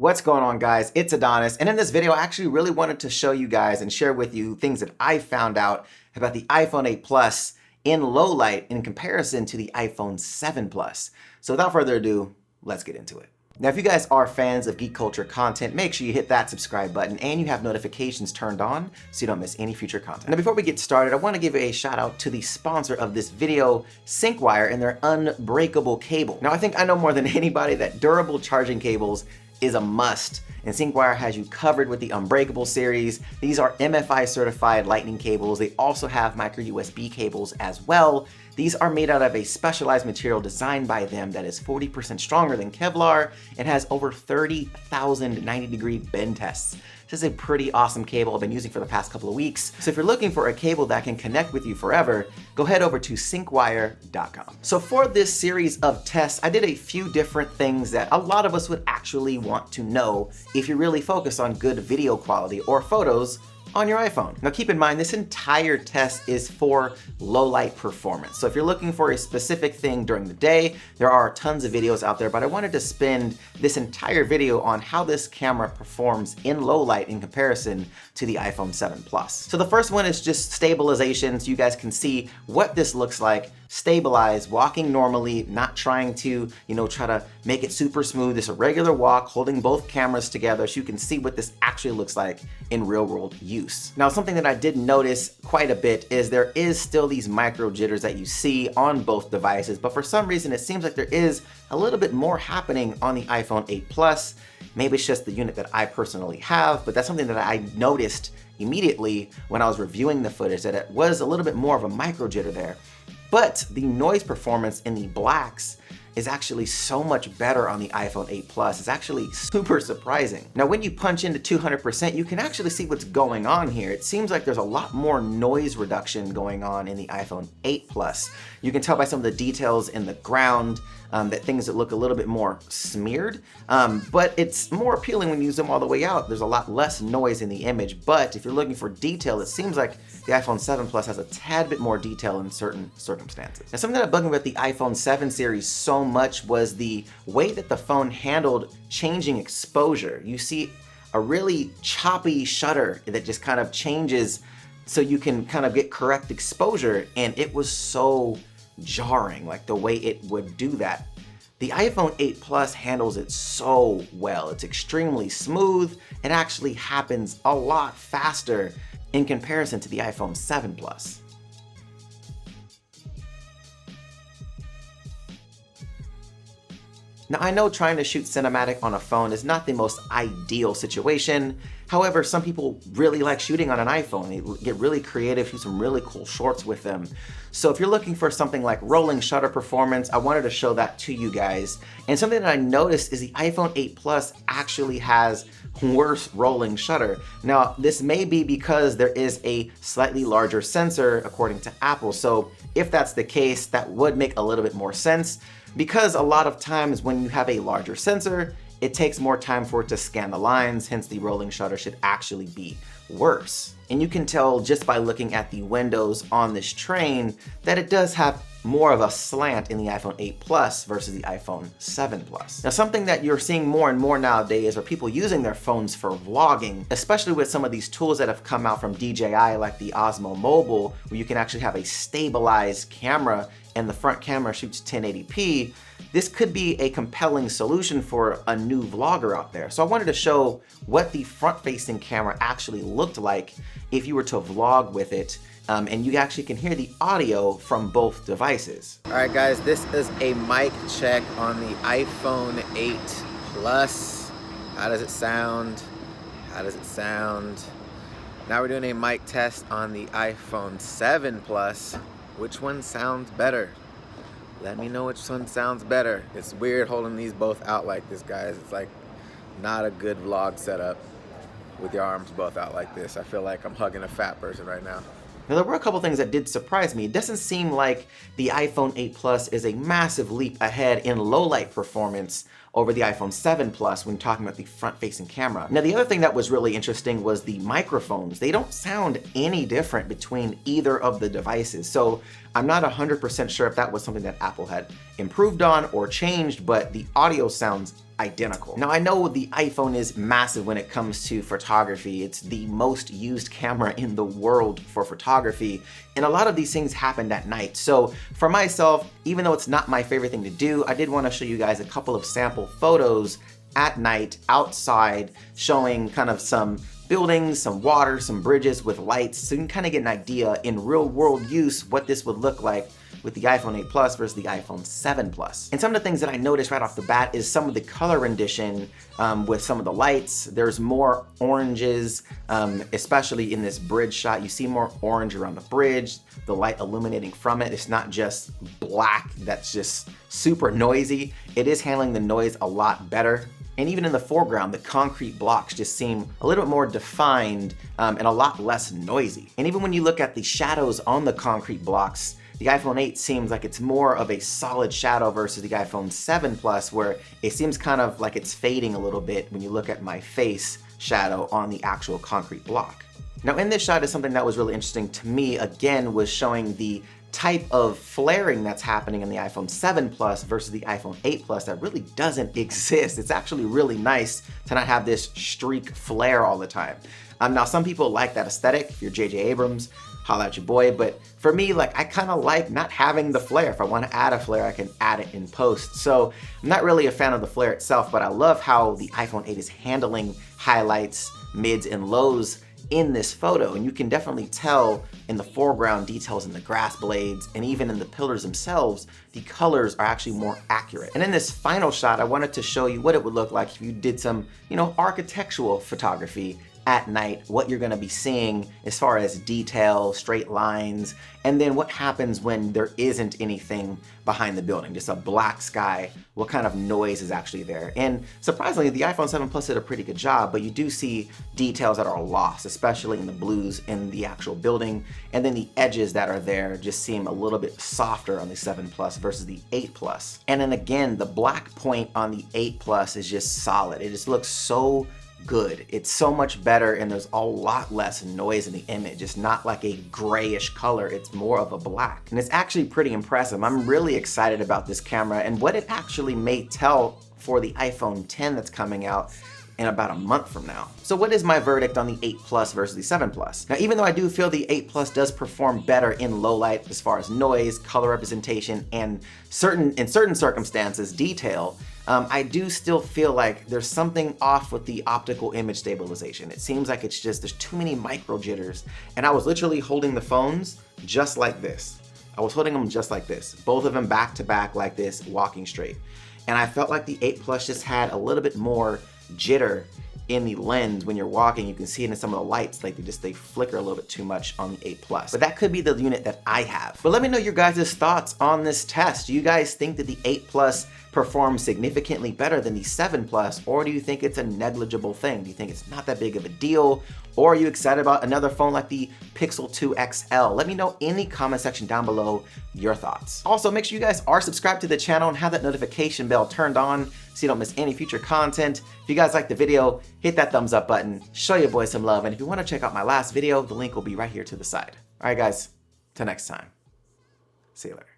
What's going on, guys? It's Adonis, and in this video I actually really wanted to show you guys and share with you things that I found out about the iPhone 8 Plus in low light in comparison to the iPhone 7 Plus. So without further ado, let's get into it. Now, if you guys are fans of geek culture content, make sure you hit that subscribe button and you have notifications turned on so you don't miss any future content. Now, before we get started, I want to give a shout out to the sponsor of this video, SyncWire, and their unbreakable cable. Now, I think I know more than anybody that durable charging cables is a must, and SyncWire has you covered with the Unbreakable series. These are MFI certified lightning cables. They also have micro USB cables as well. These are made out of a specialized material designed by them that is 40% stronger than Kevlar and has over 30,000 90-degree bend tests. This is a pretty awesome cable I've been using for the past couple of weeks. So if you're looking for a cable that can connect with you forever, go head over to synkwire.com. So for this series of tests, I did a few different things that a lot of us would actually want to know if you really focus on good video quality or photos on your iPhone. Now keep in mind, this entire test is for low light performance. So if you're looking for a specific thing during the day, there are tons of videos out there, but I wanted to spend this entire video on how this camera performs in low light in comparison to the iPhone 7 Plus. So the first one is just stabilization, so you guys can see what this looks like. Stabilize, walking normally, not trying to, try to make it super smooth. It's a regular walk, holding both cameras together so you can see what this actually looks like in real world use. Now, something that I did notice quite a bit is there is still these micro jitters that you see on both devices, but for some reason it seems like there is a little bit more happening on the iPhone 8 Plus. Maybe it's just the unit that I personally have, but that's something that I noticed immediately when I was reviewing the footage, that it was a little bit more of a micro jitter there. But the noise performance in the blacks is actually so much better on the iPhone 8 Plus. It's actually super surprising. Now, when you punch into 200%, you can actually see what's going on here. It seems like there's a lot more noise reduction going on in the iPhone 8 Plus. You can tell by some of the details in the ground that things that look a little bit more smeared, but it's more appealing when you zoom all the way out. There's a lot less noise in the image, but if you're looking for detail, it seems like the iPhone 7 Plus has a tad bit more detail in certain circumstances. Now, something that bugged me about the iPhone 7 series so much was the way that the phone handled changing exposure. You see a really choppy shutter that just kind of changes so you can kind of get correct exposure, and it was so jarring, like the way it would do that. The iPhone 8 Plus handles it so well. It's extremely smooth. It actually happens a lot faster in comparison to the iPhone 7 Plus. Now, I know trying to shoot cinematic on a phone is not the most ideal situation. However, some people really like shooting on an iPhone. They get really creative, shoot some really cool shorts with them. So if you're looking for something like rolling shutter performance, I wanted to show that to you guys. And something that I noticed is the iPhone 8 Plus actually has worse rolling shutter. Now, this may be because there is a slightly larger sensor according to Apple. So if that's the case, that would make a little bit more sense, because a lot of times when you have a larger sensor, it takes more time for it to scan the lines, hence the rolling shutter should actually be worse. And you can tell just by looking at the windows on this train that it does have more of a slant in the iPhone 8 Plus versus the iPhone 7 Plus. Now, something that you're seeing more and more nowadays are people using their phones for vlogging, especially with some of these tools that have come out from DJI, like the Osmo Mobile, where you can actually have a stabilized camera and the front camera shoots 1080p. This could be a compelling solution for a new vlogger out there. So I wanted to show what the front-facing camera actually looked like if you were to vlog with it. And you actually can hear the audio from both devices. All right, guys, this is a mic check on the iPhone 8 Plus. How does it sound? How does it sound? Now we're doing a mic test on the iPhone 7 Plus. Which one sounds better? Let me know which one sounds better. It's weird holding these both out like this, guys. It's like not a good vlog setup with your arms both out like this. I feel like I'm hugging a fat person right now. Now, there were a couple things that did surprise me. It doesn't seem like the iPhone 8 Plus is a massive leap ahead in low light performance over the iPhone 7 Plus when talking about the front-facing camera. Now, the other thing that was really interesting was the microphones. They don't sound any different between either of the devices. So I'm not 100% sure if that was something that Apple had improved on or changed, but the audio sounds identical. Now I know the iPhone is massive when it comes to photography. It's the most used camera in the world for photography, and a lot of these things happened at night. So for myself, even though it's not my favorite thing to do, I did want to show you guys a couple of sample photos at night outside, showing kind of some buildings, some water, some bridges with lights, so you can kind of get an idea in real world use what this would look like with the iPhone 8 Plus versus the iPhone 7 Plus. And some of the things that I noticed right off the bat is some of the color rendition with some of the lights. There's more oranges, especially in this bridge shot. You see more orange around the bridge, the light illuminating from it. It's not just black that's just super noisy. It is handling the noise a lot better. And even in the foreground, the concrete blocks just seem a little bit more defined and a lot less noisy. And even when you look at the shadows on the concrete blocks, the iPhone 8 seems like it's more of a solid shadow versus the iPhone 7 Plus, where it seems kind of like it's fading a little bit when you look at my face shadow on the actual concrete block. Now in this shot is something that was really interesting to me, again, was showing the type of flaring that's happening in the iPhone 7 Plus versus the iPhone 8 Plus that really doesn't exist. It's actually really nice to not have this streak flare all the time. Now some people like that aesthetic. If you're J.J. Abrams, holla at your boy, but for me, like, I kind of like not having the flare. If I want to add a flare, I can add it in post. So I'm not really a fan of the flare itself, but I love how the iPhone 8 is handling highlights, mids, and lows in this photo. And you can definitely tell in the foreground details in the grass blades and even in the pillars themselves, the colors are actually more accurate. And in this final shot, I wanted to show you what it would look like if you did some, architectural photography at night, what you're gonna be seeing as far as detail, straight lines, and then what happens when there isn't anything behind the building, just a black sky, what kind of noise is actually there. And surprisingly, the iPhone 7 Plus did a pretty good job, but you do see details that are lost, especially in the blues in the actual building, and then the edges that are there just seem a little bit softer on the 7 Plus versus the 8 Plus. And then again, the black point on the 8 Plus is just solid. It just looks so good. It's so much better, and there's a lot less noise in the image. It's not like a grayish color, it's more of a black. And it's actually pretty impressive. I'm really excited about this camera and what it actually may tell for the iPhone 10 that's coming out in about a month from now. So what is my verdict on the 8 Plus versus the 7 Plus? Now, even though I do feel the 8 Plus does perform better in low light as far as noise, color representation, and in certain circumstances, detail, I do still feel like there's something off with the optical image stabilization. It seems like there's too many micro jitters. And I was literally holding the phones just like this. I was holding them just like this, both of them back to back like this, walking straight. And I felt like the 8 Plus just had a little bit more jitter in the lens when you're walking. You can see it in some of the lights, like they flicker a little bit too much on the 8 Plus. But that could be the unit that I have. But let me know your guys' thoughts on this test. Do you guys think that the 8 Plus performs significantly better than the 7 Plus, or do you think it's a negligible thing? Do you think it's not that big of a deal? Or are you excited about another phone like the Pixel 2 XL? Let me know in the comment section down below your thoughts. Also, make sure you guys are subscribed to the channel and have that notification bell turned on so you don't miss any future content. If you guys like the video, hit that thumbs up button, show your boy some love, and if you want to check out my last video, the link will be right here to the side. All right, guys, till next time. See you later.